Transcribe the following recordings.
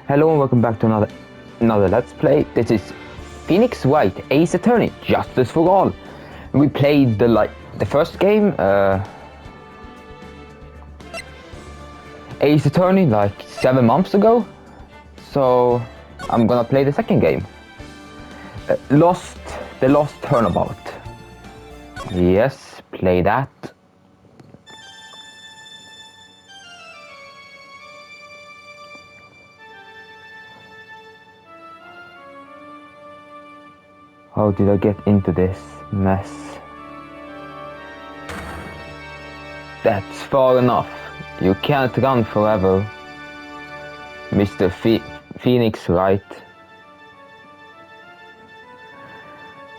Hello and welcome back to another Let's Play. This is Phoenix Wright, Ace Attorney, Justice for All. We played the first game, Ace Attorney, like 7 months ago. So I'm gonna play the second game, the Lost Turnabout. Yes, play that. How did I get into this mess? That's far enough. You can't run forever, Mr. Phoenix Wright.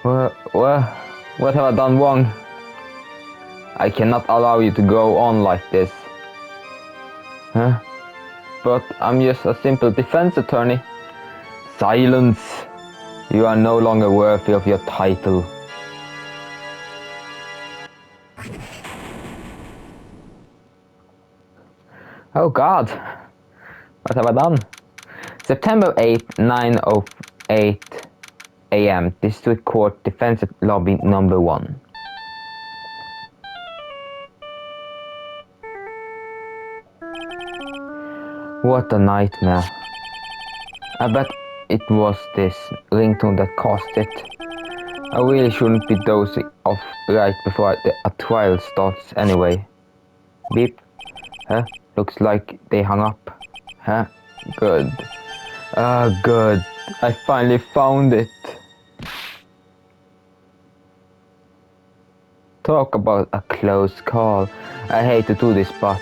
What have I done wrong? I cannot allow you to go on like this. Huh? But I'm just a simple defense attorney. Silence! You are no longer worthy of your title. Oh God! What have I done? September 8th, 9:08 AM. District Court Defense Lobby number 1. What a nightmare. I bet it was this ringtone that caused it. I really shouldn't be dozing off right before a trial starts anyway. Beep. Huh? Looks like they hung up. Huh? Good. Good. I finally found it. Talk about a close call. I hate to do this, but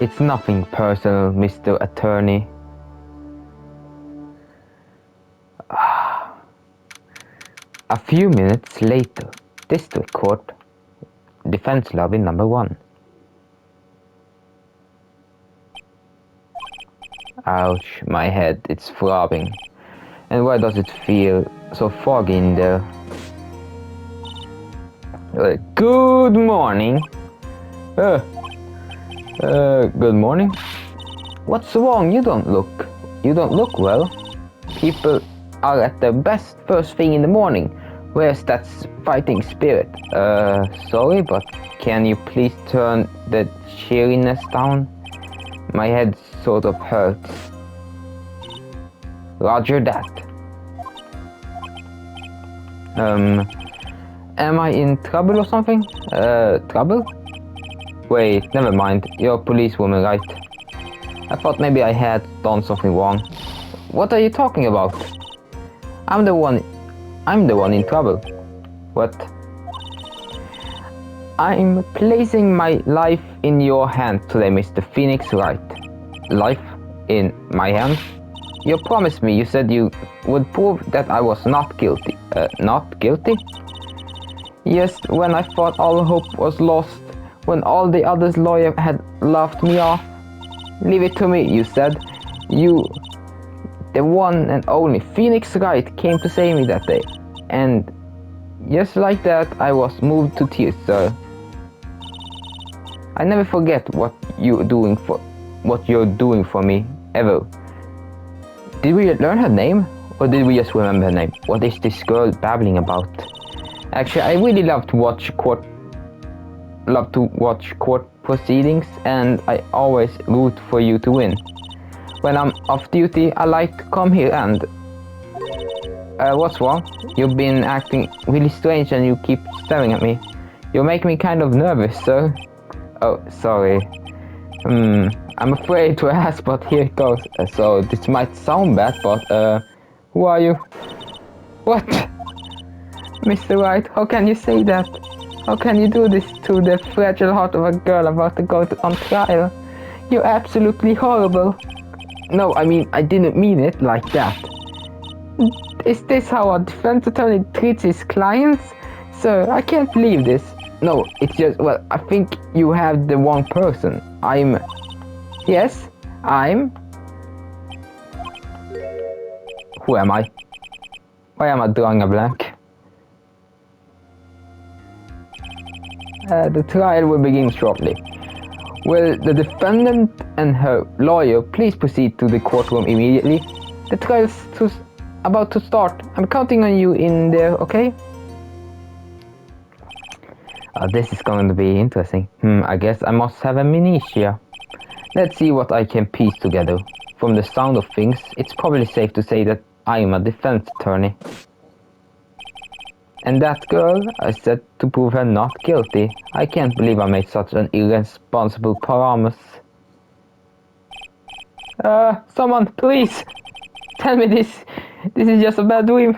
it's nothing personal, Mr. Attorney. A few minutes later, District Court, Defense Lobby number 1. Ouch, my head, it's throbbing. And why does it feel so foggy in there? Good morning. Good morning. What's wrong? You don't look well. People are at their best first thing in the morning. Where's that fighting spirit? Sorry, but can you please turn the cheeriness down? My head sort of hurts. Roger that. Am I in trouble or something? Trouble? Wait, never mind. You're a policewoman, right? I thought maybe I had done something wrong. What are you talking about? I'm the one in trouble. What? I'm placing my life in your hands today, Mr. Phoenix Wright. Life in my hands? You promised me, you said you would prove that I was not guilty. Not guilty? Yes, when I thought all hope was lost, when all the others' lawyers had laughed me off. Leave it to me, you said. You, the one and only Phoenix Wright, came to save me that day. And just like that, I was moved to tears, sir. I never forget what you're doing for me, ever. Did we learn her name? Or did we just remember her name? What is this girl babbling about? Actually, I really love to watch court proceedings, and I always root for you to win. When I'm off duty, I like to come here and... what's wrong? You've been acting really strange and you keep staring at me. You make me kind of nervous, sir. Oh, sorry. I'm afraid to ask, but here it goes. So, this might sound bad, but, who are you? What? Mr. Wright, how can you say that? How can you do this to the fragile heart of a girl about to go on trial? You're absolutely horrible. No, I mean, I didn't mean it like that. Is this how a defense attorney treats his clients? Sir, I can't believe this. No, it's just, well, I think you have the wrong person. Yes, I'm... Who am I? Why am I drawing a blank? The trial will begin shortly. Will the defendant and her lawyer please proceed to the courtroom immediately? The trial's about to start. I'm counting on you in there, okay? This is going to be interesting. I guess I must have amnesia. Let's see what I can piece together. From the sound of things, it's probably safe to say that I am a defense attorney. And that girl, I said to prove her not guilty. I can't believe I made such an irresponsible promise. Someone, please! Tell me this is just a bad dream.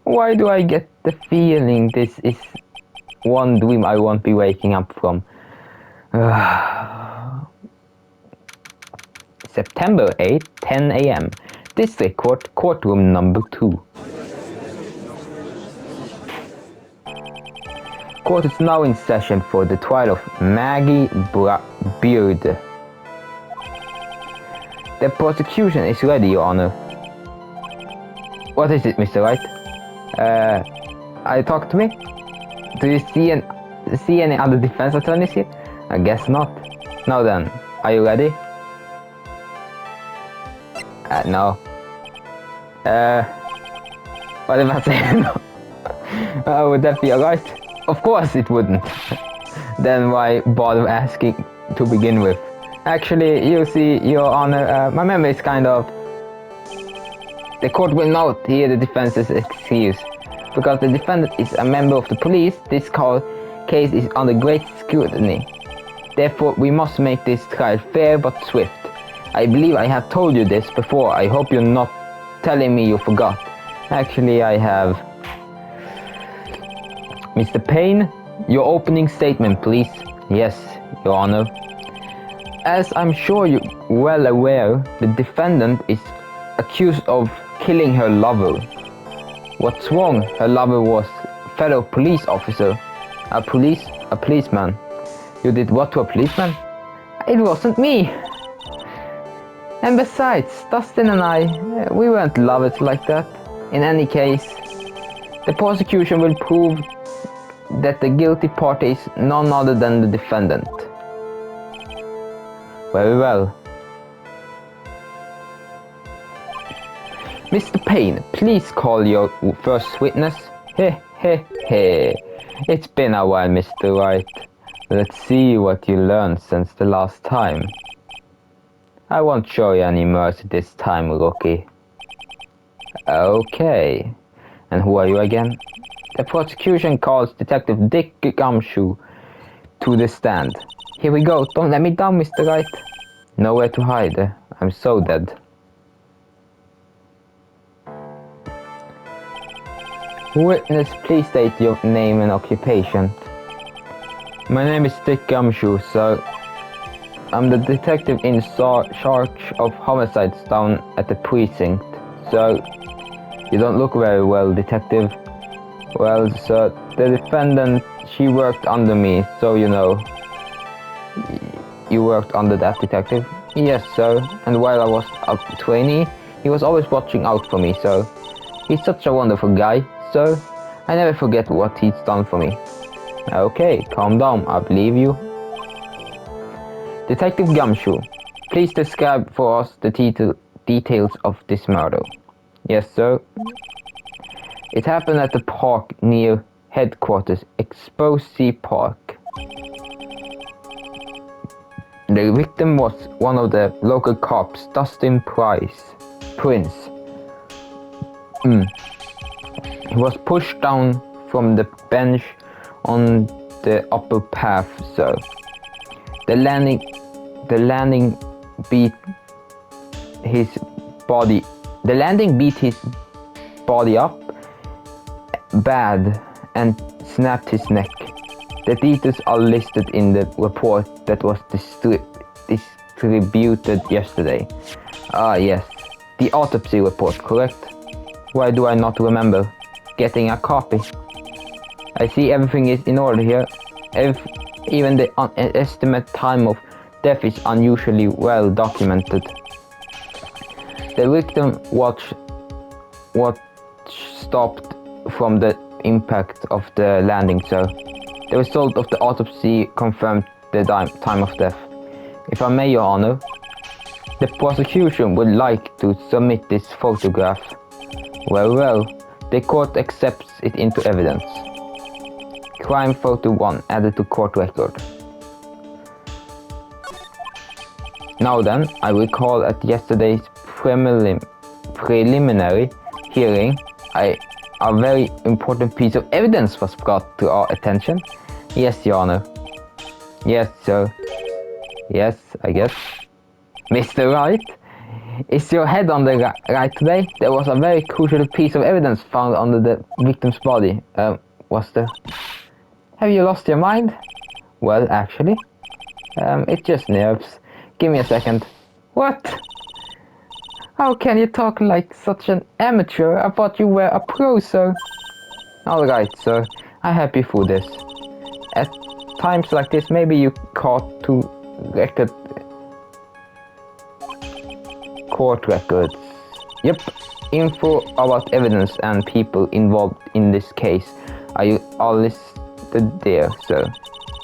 Why do I get the feeling this is one dream I won't be waking up from? September 8, 10 a.m. District Court, courtroom number 2. Court is now in session for the trial of Maggie Beard. The prosecution is ready, Your Honor. What is it, Mr. Wright? Are you talking to me? Do you see any other defense attorneys here? I guess not. Now then, are you ready? No. What if I say no? Would that be alright? Of course it wouldn't. Then why bother asking to begin with? Actually, you see, Your Honor, my memory is kind of... The court will not hear the defense's excuse. Because the defendant is a member of the police, this case is under great scrutiny. Therefore, we must make this trial fair but swift. I believe I have told you this before. I hope you're not telling me you forgot. Actually, I have... Mr. Payne, your opening statement, please. Yes, Your Honor. As I'm sure you're well aware, the defendant is accused of killing her lover. What's wrong? Her lover was a fellow police officer. A policeman. You did what to a policeman? It wasn't me. And besides, Dustin and I, we weren't lovers like that. In any case, the prosecution will prove that the guilty party is none other than the defendant. Very well. Mr. Payne, please call your first witness. It's been a while, Mr. Wright. Let's see what you learned since the last time. I won't show you any mercy this time, rookie. Okay. And who are you again? The prosecution calls Detective Dick Gumshoe to the stand. Here we go. Don't let me down, Mr. Wright. Nowhere to hide. I'm so dead. Witness, please state your name and occupation. My name is Dick Gumshoe, sir. I'm the detective in charge of homicides down at the precinct. So, you don't look very well, detective. Well, sir, the defendant, she worked under me, so you know. You worked under that detective? Yes, sir. And while I was a trainee, he was always watching out for me, so... He's such a wonderful guy, sir. I never forget what he's done for me. Okay, calm down, I believe you. Detective Gumshoe, please describe for us the details of this murder. Yes, sir. It happened at the park near headquarters, Exposee Park. The victim was one of the local cops, Dustin Prince. He was pushed down from the bench on the upper path, sir. The landing beat his body up bad and snapped his neck. The details are listed in the report that was distributed yesterday. Ah, yes. The autopsy report, correct? Why do I not remember getting a copy? I see everything is in order here. Even the estimate time of death is unusually well documented. The victim was stopped from the impact of the landing, sir. The result of the autopsy confirmed the time of death. If I may, Your Honor, the prosecution would like to submit this photograph. Well, the court accepts it into evidence. Crime photo 1 added to court record. Now then, I recall at yesterday's preliminary hearing, a very important piece of evidence was brought to our attention. Yes, Your Honor. Yes, sir. Yes, I guess. Mr. Wright, is your head on the right today? There was a very crucial piece of evidence found under the victim's body. Was there? Have you lost your mind? Well, actually, it's just nerves. Give me a second. What? How can you talk like such an amateur? I thought you were a pro, sir. Alright, sir. I help you through this. At times like this, maybe you caught to record court records. Yep. Info about evidence and people involved in this case are all listed there, sir.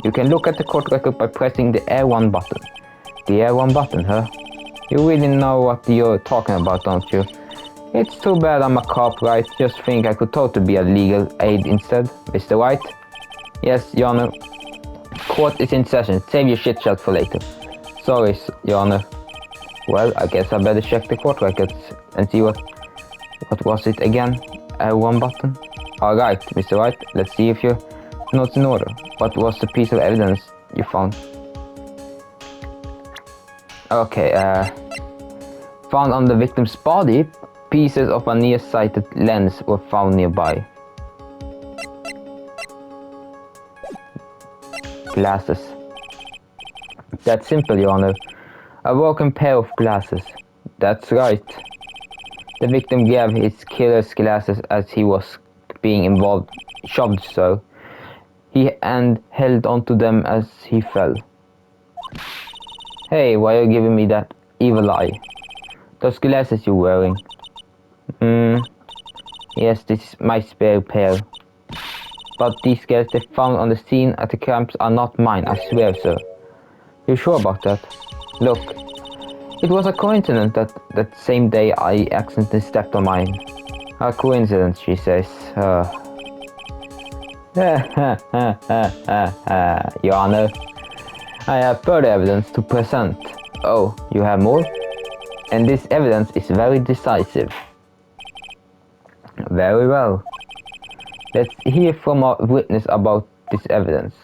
You can look at the court record by pressing the R1 button. The R1 button, huh? You really know what you're talking about, don't you? It's too bad I'm a cop, right? Just think I could totally be a legal aid instead. Mr. White? Yes, Your Honor. Court is in session. Save your shit shot for later. Sorry, Your Honor. Well, I guess I better check the court records and see what was it again? R1 button? Alright, Mr. White. Let's see if your notes in order. What was the piece of evidence you found? Okay, found on the victim's body, pieces of a nearsighted lens were found nearby. Glasses. That's simple, Your Honor. A broken pair of glasses. That's right. The victim gave his killer's glasses as he was being shoved so. And held onto them as he fell. Hey, why are you giving me that evil eye? Those glasses you're wearing. Yes, this is my spare pair. But these glasses they found on the scene at the camps are not mine, I swear, sir. You sure about that? Look, it was a coincidence that same day I accidentally stepped on mine. A coincidence, she says. Your Honor, I have further evidence to present. Oh, you have more? And this evidence is very decisive. Very well. Let's hear from a witness about this evidence.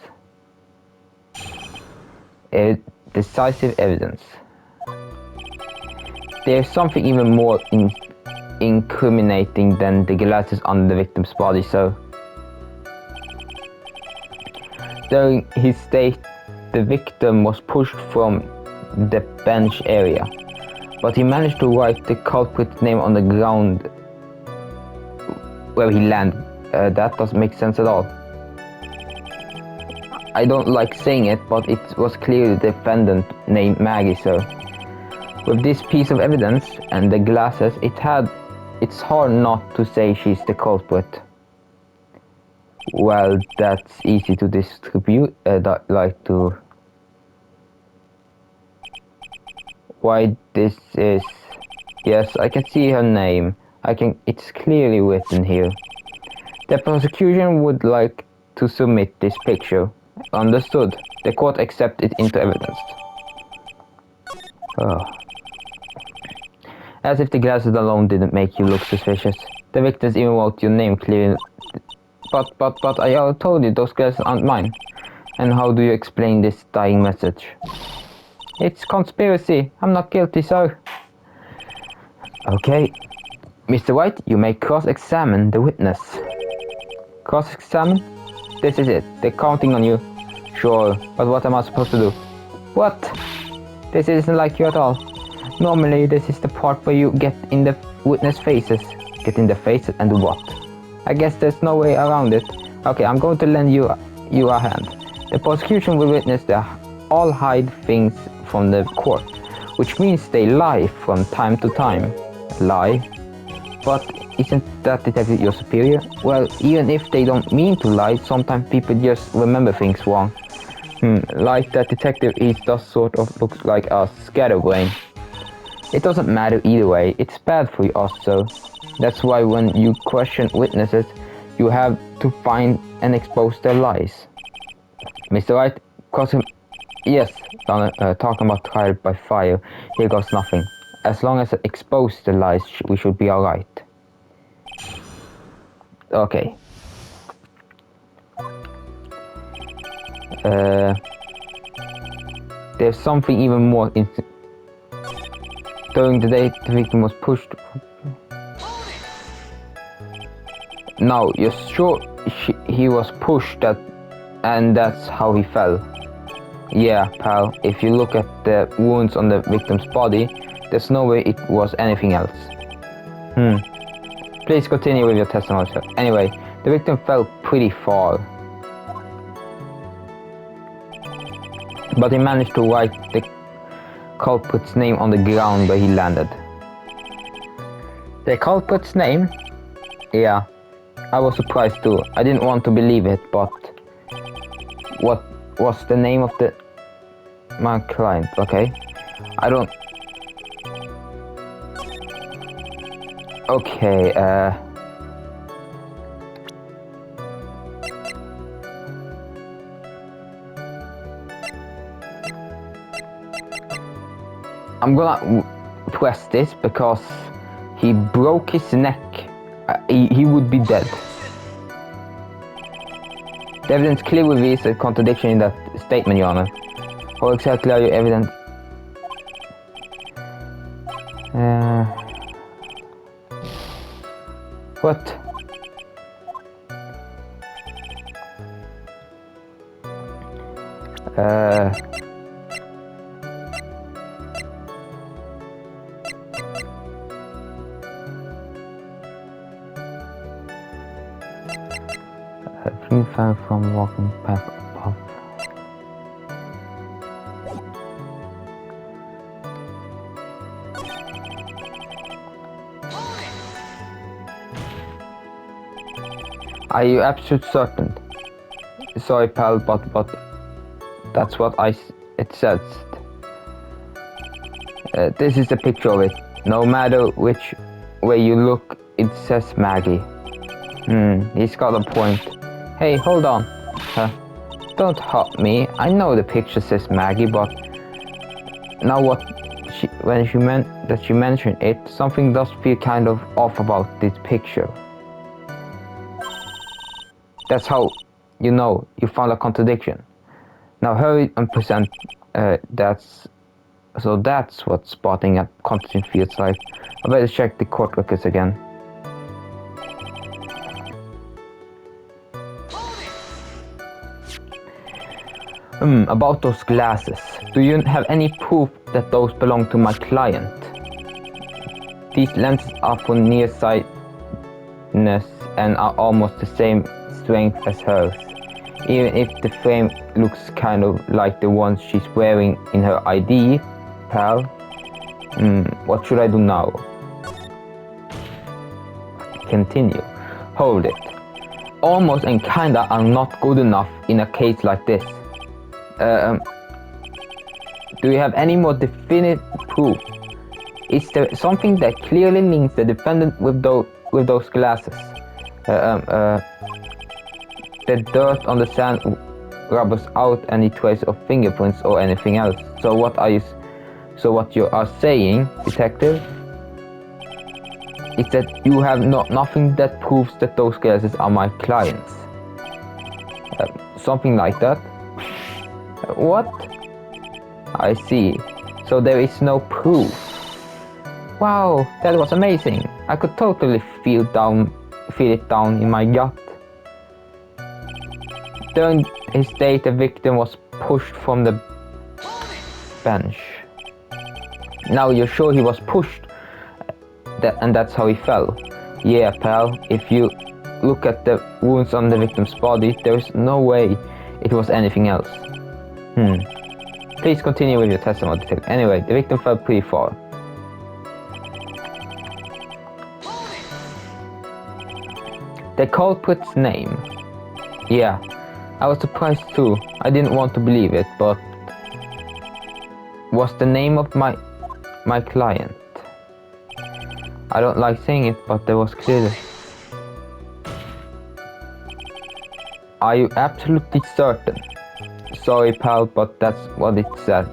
Decisive evidence. There's something even more incriminating than the glasses on the victim's body, so. During his stay, the victim was pushed from the bench area, but he managed to write the culprit's name on the ground where he landed. That doesn't make sense at all. I don't like saying it, but it was clearly the defendant named Maggie, sir. With this piece of evidence and the glasses, it's hard not to say she's the culprit. Well, that's easy to distribute, Why this is... Yes, I can see her name. It's clearly written here. The prosecution would like to submit this picture. Understood. The court accepts it into evidence. Oh. As if the glasses alone didn't make you look suspicious. The victims even wrote your name clearly. But I already told you those glasses aren't mine. And how do you explain this dying message? It's conspiracy. I'm not guilty, sir. Okay. Mr. White, you may cross-examine the witness. Cross-examine? This is it. They're counting on you. Sure, but what am I supposed to do? What? This isn't like you at all. Normally, this is the part where you get in the witness faces. Get in the faces and do what? I guess there's no way around it. Okay, I'm going to lend you a hand. The prosecution will witness all hide things from the court, which means they lie from time to time. Lie? But isn't that detective your superior? Well, even if they don't mean to lie, sometimes people just remember things wrong. Like that detective is just sort of looks like a scatterbrain. It doesn't matter either way, it's bad for us, so that's why when you question witnesses, you have to find and expose their lies. Mr. Wright, cause him. Yes, talking about trial by fire, here goes nothing. As long as I expose the lies, we should be alright. Okay. There's something even more. During the day, the victim was pushed. No, you're sure he was pushed and that's how he fell? Yeah, pal, if you look at the wounds on the victim's body, there's no way it was anything else. Please continue with your testimony, sir. Anyway, the victim fell pretty far. But he managed to write the culprit's name on the ground where he landed. The culprit's name? Yeah, I was surprised too. I didn't want to believe it, but... What was the name of my client? Okay. I don't... Okay, I'm gonna press this because he broke his neck. He would be dead. The evidence clearly reveals a contradiction in that statement, Your Honor. How exactly are you evident? What? Free fire from walking path above. Are you absolutely certain? Sorry, pal, but that's what it says. This is a picture of it. No matter which way you look, it says Maggie. He's got a point. Hey, hold on. Don't hurt me. I know the picture says Maggie, but now when she mentioned it, something does feel kind of off about this picture. That's how you know you found a contradiction. Now hurry and present. That's what spotting a contradiction feels like. I better check the court records again. About those glasses. Do you have any proof that those belong to my client? These lenses are for nearsightedness and are almost the same strength as hers. Even if the frame looks kind of like the ones she's wearing in her ID, pal. What should I do now? Continue. Hold it. Almost and kinda are not good enough in a case like this. Do you have any more definite proof? Is there something that clearly links the defendant with those glasses? The dirt on the sand rubs out any trace of fingerprints or anything else. So what you are saying, detective, is that you have nothing that proves that those glasses are my clients. Something like that. What? I see. So there is no proof. Wow, that was amazing. I could totally feel it down in my gut. During his day, the victim was pushed from the bench. Now you're sure he was pushed, and that's how he fell? Yeah, pal. If you look at the wounds on the victim's body, there is no way it was anything else. Please continue with your testimony. Anyway, the victim fell pretty far. The culprit's name. Yeah, I was surprised too. I didn't want to believe it, but was the name of my client. I don't like saying it, but there was clearly. Are you absolutely certain? Sorry, pal, but that's what it said.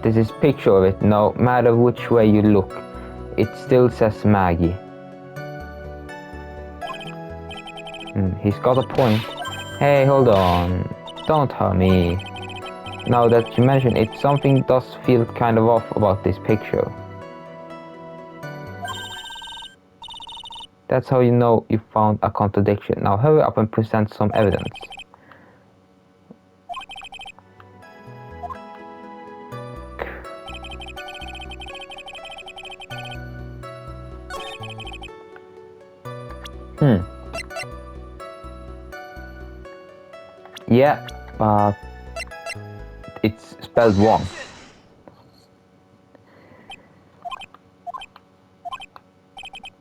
This is picture of it. No matter which way you look, it still says Maggie. He's got a point. Hey, hold on. Don't hurt me. Now that you mention it, something does feel kind of off about this picture. That's how you know you found a contradiction. Now hurry up and present some evidence. Yeah, but it's spelled wrong.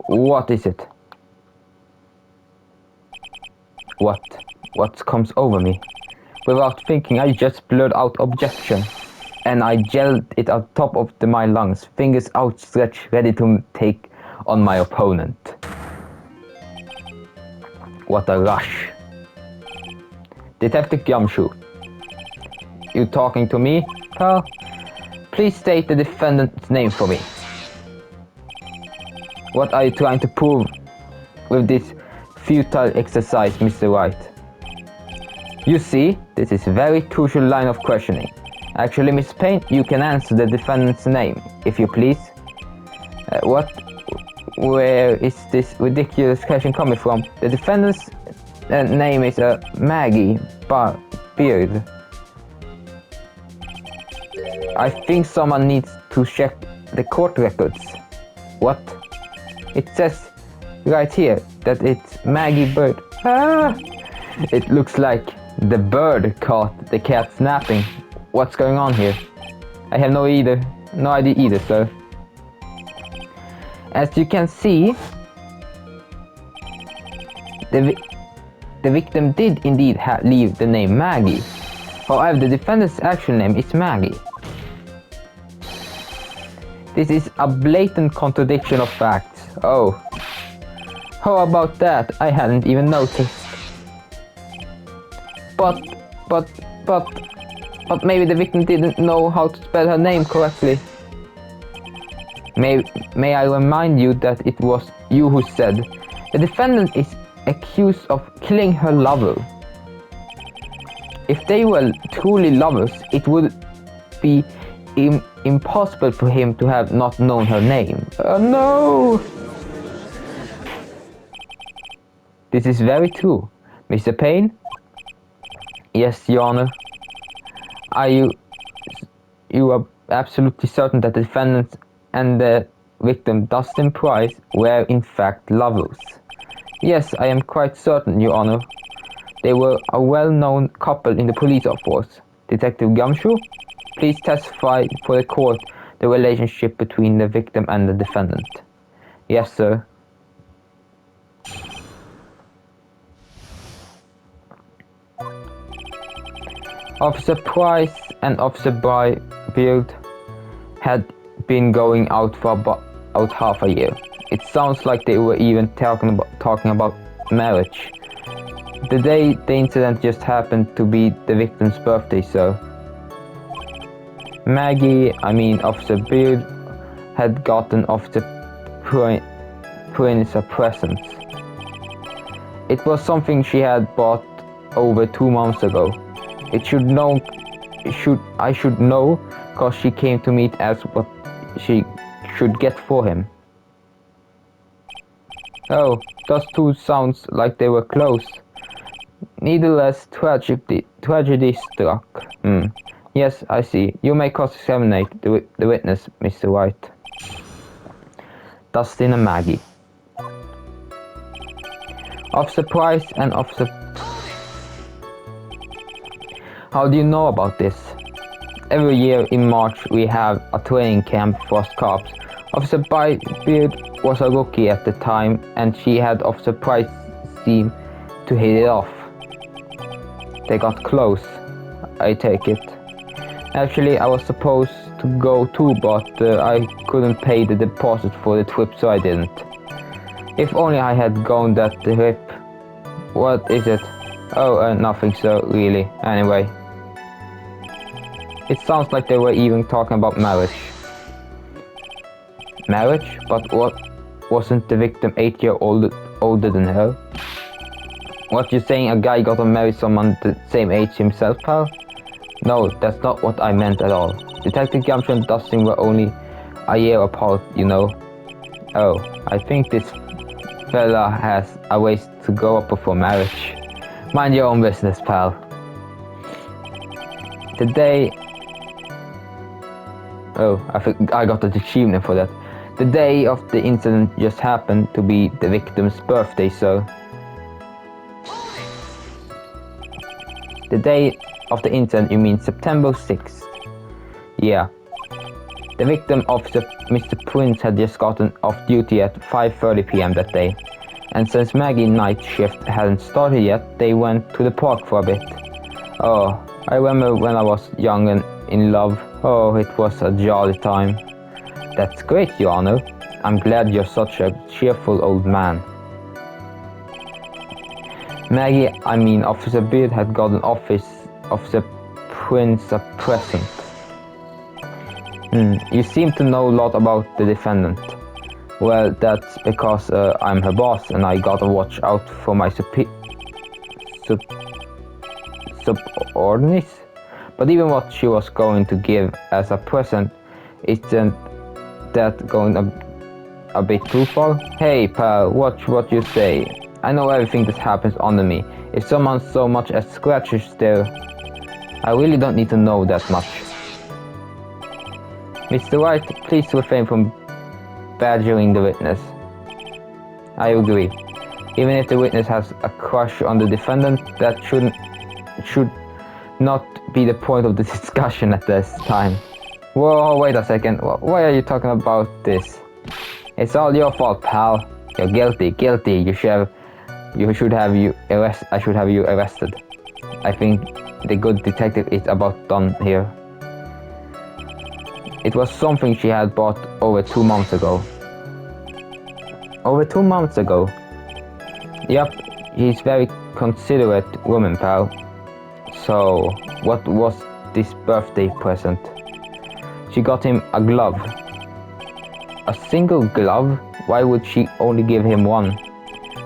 What is it? What comes over me? Without thinking, I just blurted out objection, and I yelled it on top of my lungs, fingers outstretched, ready to take on my opponent. What a rush. Detective Gumshoe. You talking to me, pal? Please state the defendant's name for me. What are you trying to prove with this futile exercise, Mr. Wright? You see, this is a very crucial line of questioning. Actually, Miss Payne, you can answer the defendant's name, if you please. Where is this ridiculous question coming from? The defendant's name is Maggie Beard. I think someone needs to check the court records. What? It says right here that it's Maggie Bird. It looks like the bird caught the cat napping. What's going on here? I have no idea either, sir. As you can see, the victim did indeed leave the name Maggie. However, the defendant's actual name is Maggie. This is a blatant contradiction of facts. Oh. How about that? I hadn't even noticed. But maybe the victim didn't know how to spell her name correctly. May I remind you that it was you who said the defendant is accused of killing her lover. If they were truly lovers, it would be impossible for him to have not known her name. No! This is very true. Mr. Payne? Yes, Your Honor. Are you are absolutely certain that the defendant and the victim, Dustin Price, were in fact lovers? Yes, I am quite certain, Your Honor. They were a well-known couple in the police force. Detective Gumshoe, please testify for the court the relationship between the victim and the defendant. Yes, sir. Officer Price and Officer Beard had been going out for about half a year. It sounds like they were even talking about marriage. The day the incident just happened to be the victim's birthday, sir. Officer Beard had gotten Officer Prince a present. It was something she had bought over 2 months ago. I should know, cause she came to me to ask what she should get for him. Oh, those two sounds like they were close. Needless tragedy struck. Yes, I see. You may cross-examine the witness, Mr. Wright. Dustin and Maggie. Officer Price and Officer... How do you know about this? Every year in March we have a training camp for us cops. Officer Beard was a rookie at the time, and she had Officer Price to hit it off. They got close, I take it. Actually, I was supposed to go too, but I couldn't pay the deposit for the trip, so I didn't. If only I had gone that trip. What is it? Oh, nothing, so really. Anyway. It sounds like they were even talking about marriage. Marriage? But what? Wasn't the victim 8 years older than her? What, you saying a guy got to marry someone the same age himself, pal? No, that's not what I meant at all. Detective Gumshoe and Dustin were only a year apart, you know. Oh, I think this fella has a ways to go up before marriage. Mind your own business, pal. The day... Oh, I think I got the achievement for that. The day of the incident just happened to be the victim's birthday, so... The day of the incident, you mean September 6th? Yeah. The victim, Officer Mr. Prince, had just gotten off duty at 5:30 p.m. that day. And since Maggie's night shift hadn't started yet, they went to the park for a bit. Oh, I remember when I was young and in love. Oh, it was a jolly time. That's great, Your Honor. I'm glad you're such a cheerful old man. Maggie, I mean Officer Beard, had gotten Officer Prince a present. You seem to know a lot about the defendant. Well, that's because I'm her boss and I gotta watch out for my subordinates. But even what she was going to give as a present, isn't that going a bit too far? Hey pal, watch what you say. I know everything that happens under me. If someone so much as scratches their... I really don't need to know that much. Mr. Wright, please refrain from badgering the witness. I agree. Even if the witness has a crush on the defendant, that should not be the point of the discussion at this time. Whoa, wait a second. Why are you talking about this? It's all your fault, pal. You're guilty. I should have you arrested. I think the good detective is about done here. It was something she had bought over 2 months ago. Over 2 months ago? Yep, he's very considerate woman, pal. So, what was this birthday present? She got him a glove. A single glove? Why would she only give him one?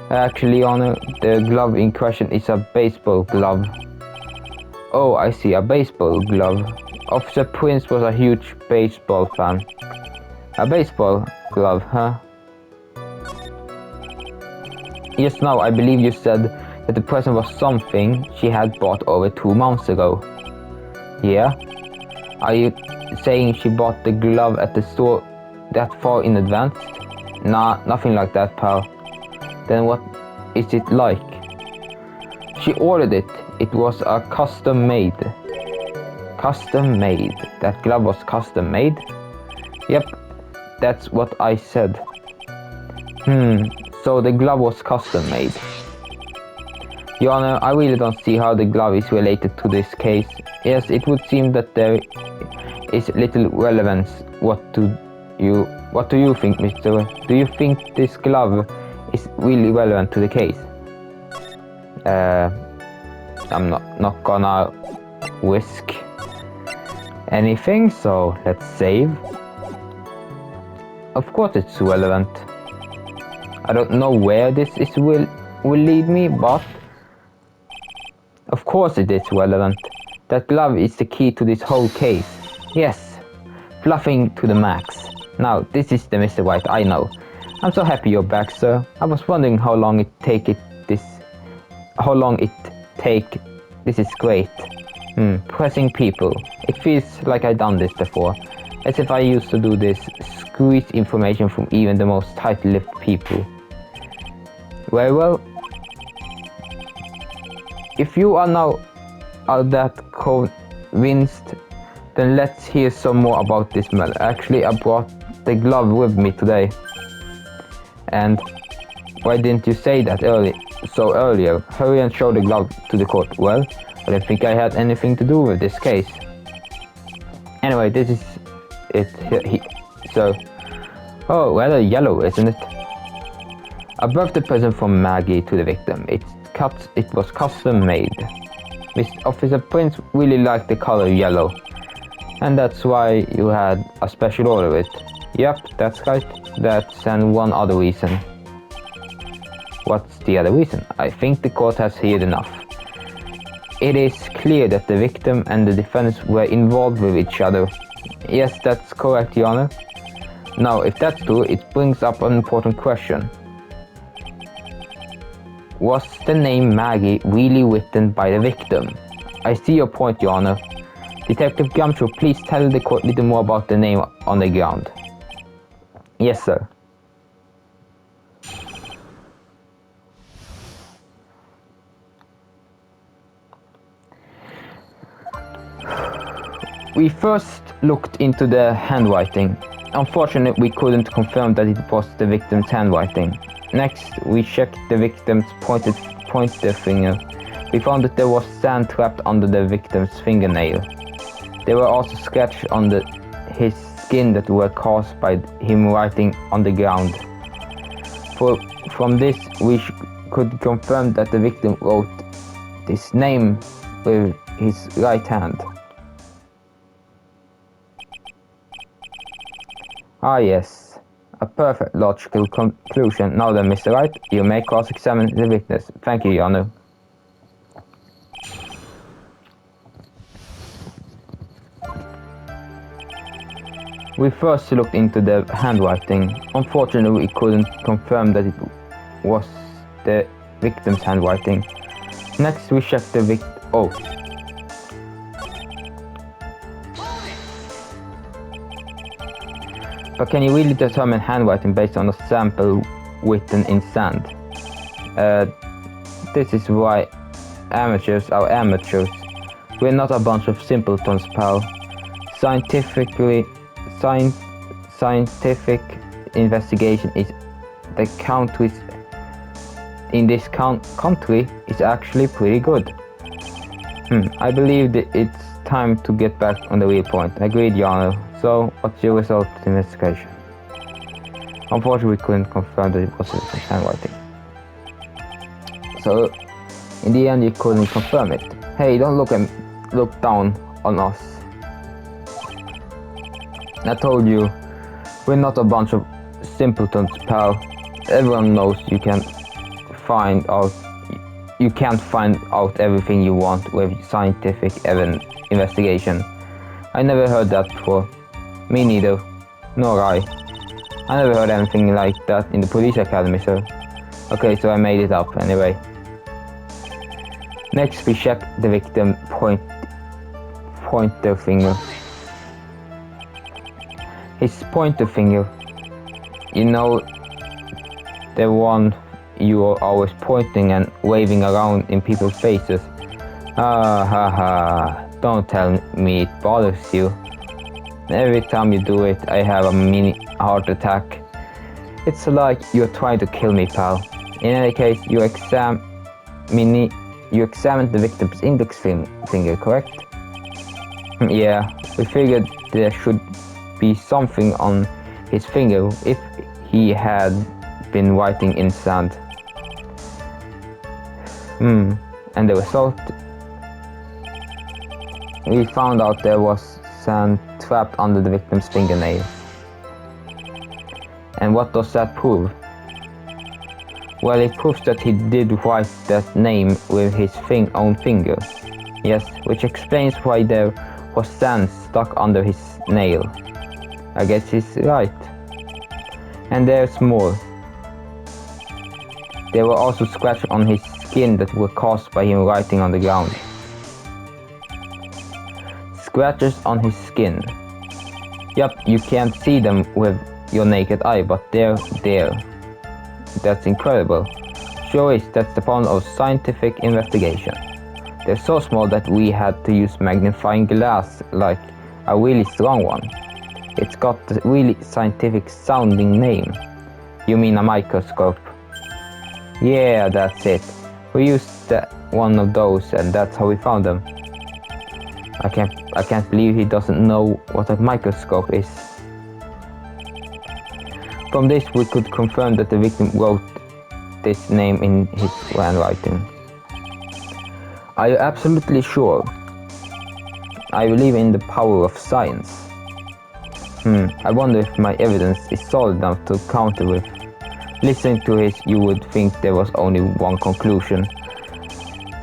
Actually, Honor, the glove in question is a baseball glove. Oh, I see, a baseball glove. Officer Prince was a huge baseball fan. A baseball glove, huh? Just now, I believe you said that the present was something she had bought over 2 months ago. Yeah? Are you saying she bought the glove at the store that far in advance? Nah, nothing like that, pal. Then what is it like? She ordered it. It was a custom made. Custom made? That glove was custom made? Yep, that's what I said. So the glove was custom made. Your Honor, I really don't see how the glove is related to this case. Yes, it would seem that there is little relevance. What do you think, Mr.? Do you think this glove is really relevant to the case? I'm not gonna risk anything, so let's save. Of course it's relevant. I don't know where this will lead me, but of course it is relevant. That glove is the key to this whole case. Yes, fluffing to the max. Now, this is the Mr. White, I know. I'm so happy you're back, sir. I was wondering how long it take. This is great. Pressing people. It feels like I've done this before. As if I used to do this. Squeeze information from even the most tight-lipped people. Very well. If you are now that convinced, then let's hear some more about this man. Actually, I brought the glove with me today. And why didn't you say that so earlier. Hurry and show the glove to the court. Well, I don't think I had anything to do with this case. Anyway, this is it. So, oh, rather yellow, isn't it? A birthday present from Maggie to the victim. It was custom made. Miss Officer Prince really liked the color yellow, and that's why you had a special order with it. Yep, that's right. That's and one other reason. What's the other reason? I think the court has heard enough. It is clear that the victim and the defendants were involved with each other. Yes, that's correct, Your Honor. Now, if that's true, it brings up an important question. Was the name Maggie really written by the victim? I see your point, Your Honor. Detective Gumshoe, please tell the court a little more about the name on the ground. Yes, sir. We first looked into the handwriting. Unfortunately, we couldn't confirm that it was the victim's handwriting. Next, we checked the victim's pointer finger. We found that there was sand trapped under the victim's fingernail. There were also scratches on his skin that were caused by him writing on the ground. From this, we could confirm that the victim wrote his name with his right hand. Ah yes, a perfect logical conclusion. Now then, Mr. Wright, you may cross-examine the witness. Thank you, Your Honor. We first looked into the handwriting. Unfortunately, we couldn't confirm that it was the victim's handwriting. Next, we checked the But can you really determine handwriting based on a sample written in sand? This is why amateurs are amateurs. We're not a bunch of simpletons, pal. Scientific investigation is the country's in this country is actually pretty good. I believe that it's time to get back on the real point. Agreed, Your Honor. So, what's your result of the investigation? Unfortunately, we couldn't confirm that it was his handwriting. So, in the end, you couldn't confirm it. Hey, don't look down on us. I told you, we're not a bunch of simpletons, pal. Everyone knows you can't find out everything you want with scientific investigation. I never heard that before. Me neither. Nor I. I never heard anything like that in the police academy, sir. Okay, so I made it up anyway. Next, we check the victim pointer finger. His pointer finger. You know, the one you are always pointing and waving around in people's faces. Ah ha ha. Don't tell me it bothers you. Every time you do it, I have a mini heart attack. It's like you're trying to kill me, pal. In any case, you examined the victim's index finger, correct? Yeah, we figured there should be something on his finger if he had been writing in sand. And the result? We found out there was sand trapped under the victim's fingernail. And what does that prove? Well, it proves that he did write that name with his own finger. Yes, which explains why there was sand stuck under his nail. I guess he's right. And there's more. There were also scratches on his skin that were caused by him writing on the ground. Scratches on his skin. Yup, you can't see them with your naked eye, but they're there. That's incredible. Sure is, that's the point of scientific investigation. They're so small that we had to use magnifying glass, like a really strong one. It's got a really scientific sounding name. You mean a microscope? Yeah, that's it. We used one of those and that's how we found them. I can't believe he doesn't know what a microscope is. From this we could confirm that the victim wrote this name in his handwriting. Are you absolutely sure? I believe in the power of science. I wonder if my evidence is solid enough to counter with. Listening to this, you would think there was only one conclusion.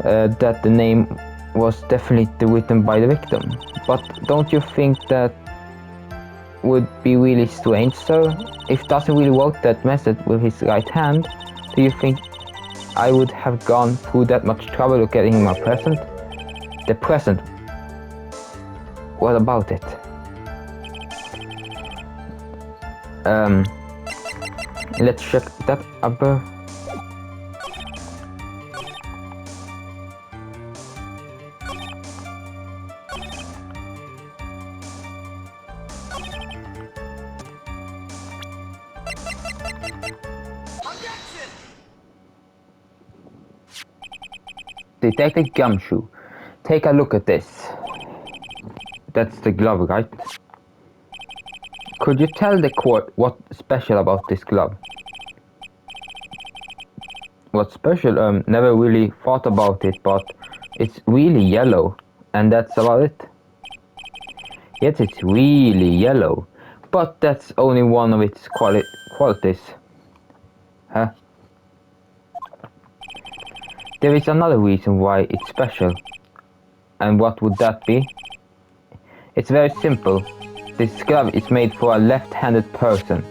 That the name was definitely written by the victim. But don't you think that would be really strange, sir? If Dustin really wrote that message with his right hand, do you think I would have gone through that much trouble of getting him a present? The present? What about it? Let's check that upper. Detective Gumshoe, take a look at this. That's the glove, right? Could you tell the court what's special about this glove? What's special? Never really thought about it, but it's really yellow, and that's about it. Yes, it's really yellow, but that's only one of its qualities. Huh? There is another reason why it's special. And what would that be? It's very simple. This glove is made for a left-handed person.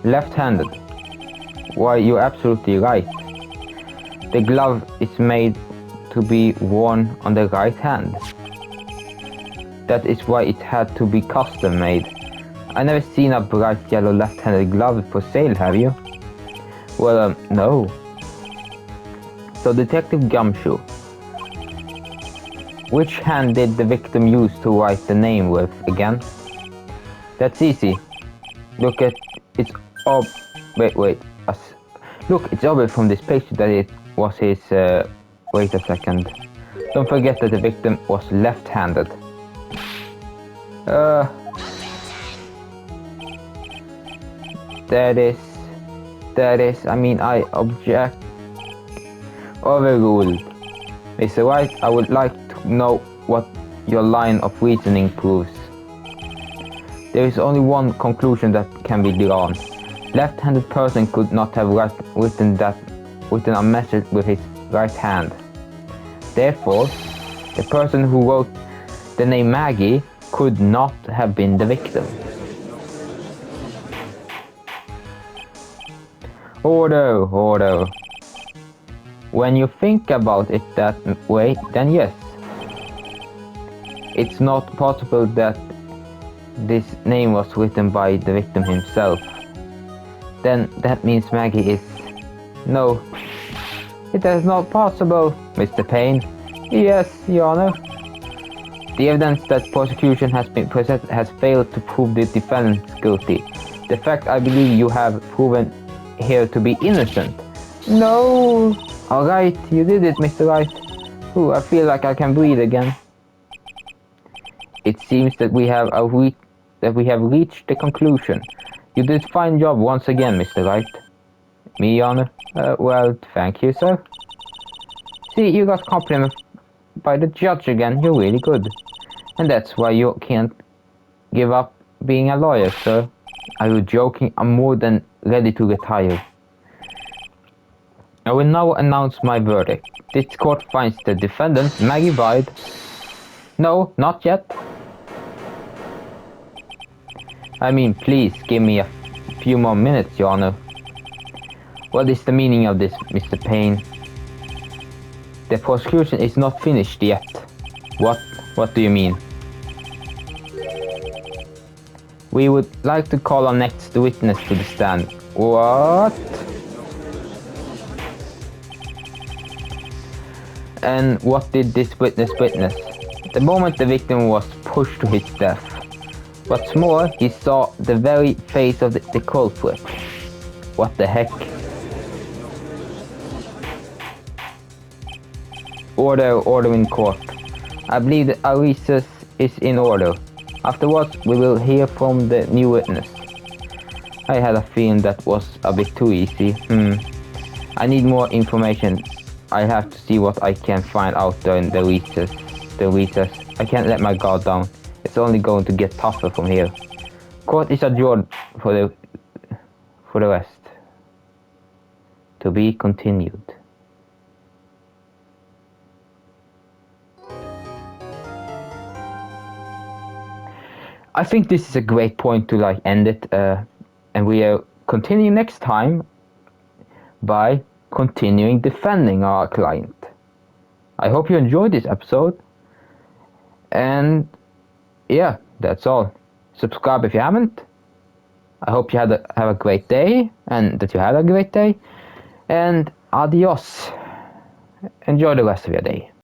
Left-handed. Why, you're absolutely right. The glove is made to be worn on the right hand. That is why it had to be custom made. I never seen a bright yellow left-handed glove for sale, have you? Well, no. So Detective Gumshoe, which hand did the victim use to write the name with again? That's easy. Look at it's Look, it's obvious from this picture that it was his wait a second. Don't forget that the victim was left-handed. That is, I mean, I object. Overruled. Mr. Wright, I would like to know what your line of reasoning proves. There is only one conclusion that can be drawn. Left-handed person could not have written a message with his right hand. Therefore, the person who wrote the name Maggie could not have been the victim. Order. When you think about it that way, then yes. It's not possible that this name was written by the victim himself. Then that means Maggie is... No. It is not possible, Mr. Payne. Yes, Your Honor. The evidence that prosecution has been presented has failed to prove the defendant guilty. The fact I believe you have proven here to be innocent. No! Alright, you did it, Mr. Wright. Ooh, I feel like I can breathe again. It seems that we have reached the conclusion. You did a fine job once again, Mr. Wright. Me, Your Honor? Well, thank you, sir. See, you got complimented by the judge again. You're really good. And that's why you can't give up being a lawyer, sir. Are you joking? I'm more than ready to retire. I will now announce my verdict. This court finds the defendant, Maggie Wright. No, not yet. I mean, please give me a few more minutes, Your Honor. What is the meaning of this, Mr. Payne? The prosecution is not finished yet. What do you mean? We would like to call our next witness to the stand. What? And what did this witness witness? The moment the victim was pushed to his death. What's more, he saw the very face of the culprit. What the heck? order in court. I believe that our recess is in order. Afterwards, we will hear from the new witness. I had a feeling that was a bit too easy. I need more information. I have to see what I can find out during the recess. I can't let my guard down. It's only going to get tougher from here. Court is adjourned for the rest. To be continued. I think this is a great point to like end it, and we will continue next time by continuing defending our client. I hope you enjoyed this episode, and yeah, that's all. Subscribe if you haven't. I hope you have a great day, and that you had a great day, and adios. Enjoy the rest of your day.